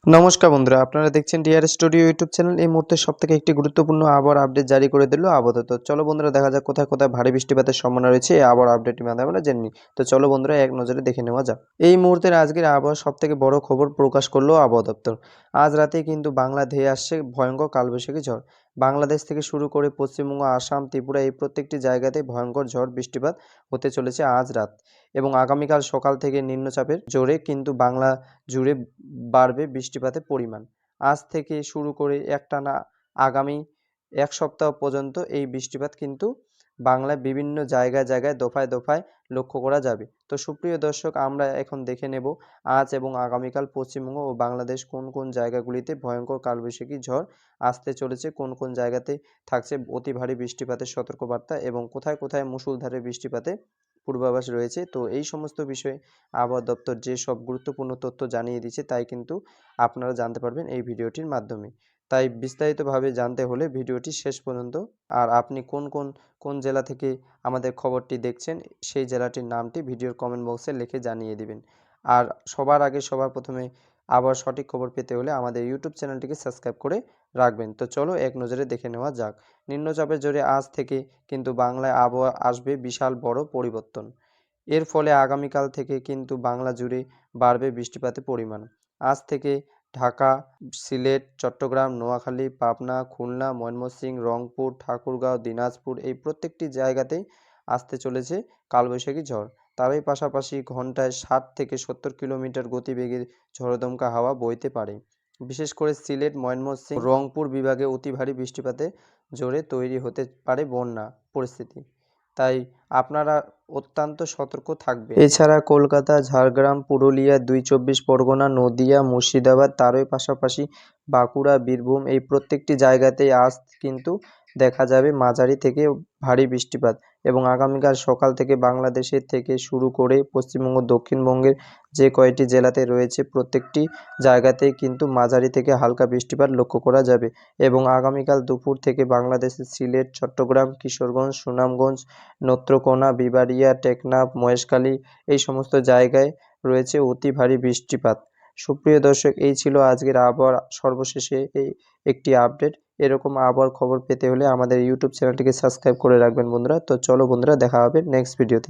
নমস্কার বন্ধুরা, আপনারা দেখছেন ডিআর স্টুডিও ইউটিউব চ্যানেল। এই মুহূর্তে সবথেকে একটি গুরুত্বপূর্ণ আবহাওয়ার আপডেট জারি করে দিল আবহাওয়া দপ্তর। চলো বন্ধুরা দেখা যাক কোথায় কোথায় ভারী বৃষ্টিপাতের সম্ভাবনা রয়েছে এই আবহাওয়ার আপডেটের মাধ্যমে আমরা জেনে নিই। তো চলো বন্ধুরা এক নজরে দেখে নেওয়া যাক। এই মুহূর্তের আজকের আবহাওয়ার সবথেকে বড় খবর প্রকাশ করলো আবহাওয়া দপ্তর। আজ রাতে কিন্তু বাংলা ধেয়ে আসছে ভয়ঙ্কর কালবৈশাখী ঝড়। বাংলাদেশ থেকে শুরু করে পশ্চিমবঙ্গ, আসাম, ত্রিপুরা এই প্রত্যেকটি জায়গাতে ভয়ঙ্কর ঝড় বৃষ্টিপাত হতে চলেছে আজ রাত এবং আগামীকাল সকাল থেকে নিম্নচাপের জোরে কিন্তু বাংলা জুড়ে বাড়বে বৃষ্টিপাতের পরিমাণ। আজ থেকে শুরু করে একটানা আগামী এক সপ্তাহ পর্যন্ত এই বৃষ্টিপাত কিন্তু বাংলায় বিভিন্ন জায়গায় জায়গায় দফায় দফায় লক্ষ্য করা যাবে। তো সুপ্রিয় দর্শক, আমরা এখন দেখে নেব আজ এবং আগামীকাল পশ্চিমবঙ্গ ও বাংলাদেশ কোন কোন জায়গাগুলিতে ভয়ঙ্কর কালবৈশাখী ঝড় আসতে চলেছে, কোন কোন জায়গাতে থাকছে অতি ভারী বৃষ্টিপাতের সতর্কবার্তা এবং কোথায় কোথায় মুষলধারে বৃষ্টিপাতে পূর্বাভাস রয়েছে। তো এই সমস্ত বিষয়ে আবহাওয়া দপ্তর যে সব গুরুত্বপূর্ণ তথ্য জানিয়ে দিচ্ছে তাই কিন্তু আপনারা জানতে পারবেন এই ভিডিওটির মাধ্যমে। তাই বিস্তারিতভাবে জানতে হলে ভিডিওটি শেষ পর্যন্ত, আর আপনি কোন জেলা থেকে আমাদের খবরটি দেখছেন সেই জেলাটির নামটি ভিডিওর কমেন্ট বক্সে লিখে জানিয়ে দিবেন। আর সবার আগে সবার প্রথমে আবার সঠিক খবর পেতে হলে আমাদের ইউটিউব চ্যানেলটিকে সাবস্ক্রাইব করে রাখবেন। তো চলো এক নজরে দেখে নেওয়া যাক। নিম্নচাপের জোরে আজ থেকে কিন্তু বাংলায় আবহাওয়া আসবে বিশাল বড় পরিবর্তন। এর ফলে আগামীকাল থেকে কিন্তু বাংলা জুড়ে বাড়বে বৃষ্টিপাতের পরিমাণ। আজ থেকে ঢাকা, সিলেট, চট্টগ্রাম, নোয়াখালী, পাবনা, খুলনা, ময়মনসিংহ, রংপুর, ঠাকুরগাঁও, দিনাজপুর এই প্রত্যেকটি জায়গাতেই আসতে চলেছে কালবৈশাখী ঝড়। তারই পাশাপাশি ঘন্টায় 60 থেকে 70 কিলোমিটার গতিবেগে ঝড়োদমকা হাওয়া বইতে পারে। বিশেষ করে সিলেট, ময়মনসিংহ, রংপুর বিভাগে অতি ভারী বৃষ্টিপাতে জোরে তৈরি হতে পারে বন্যা পরিস্থিতি। তাই আপনারা অত্যন্ত সতর্ক থাকবেন। এছাড়া কলকাতা, ঝাড়গ্রাম, পুরুলিয়া, ২ চব্বিশ পরগনা, নদিয়া, মুর্শিদাবাদ তারই পাশাপাশি বাঁকুড়া, বীরভূম এই প্রত্যেকটি জায়গাতেই আজ কিন্তু দেখা যাবে মাঝারি থেকে ভারী বৃষ্টিপাত এবং আগামীকাল সকাল থেকে বাংলাদেশের থেকে শুরু করে পশ্চিমবঙ্গ, দক্ষিণবঙ্গের যে কয়টি জেলাতে রয়েছে প্রত্যেকটি জায়গাতেই কিন্তু মাঝারি থেকে হালকা বৃষ্টিপাত লক্ষ্য করা যাবে এবং আগামীকাল দুপুর থেকে বাংলাদেশের সিলেট, চট্টগ্রাম, কিশোরগঞ্জ, সুনামগঞ্জ, নেত্রকোনা, বিবাড়িয়া, টেকনাফ, মহেশখালী এই সমস্ত জায়গায় রয়েছে অতি ভারী বৃষ্টিপাত। সুপ্রিয় দর্শক, এই ছিল আজকের আবহাওয়ার সর্বশেষে একটি আপডেট। এরকম আবহাওয়ার খবর পেতে হলে আমাদের ইউটিউব চ্যানেলটিকে সাবস্ক্রাইব করে রাখবেন বন্ধুরা। তো চলো বন্ধুরা দেখা হবে নেক্সট ভিডিওতে।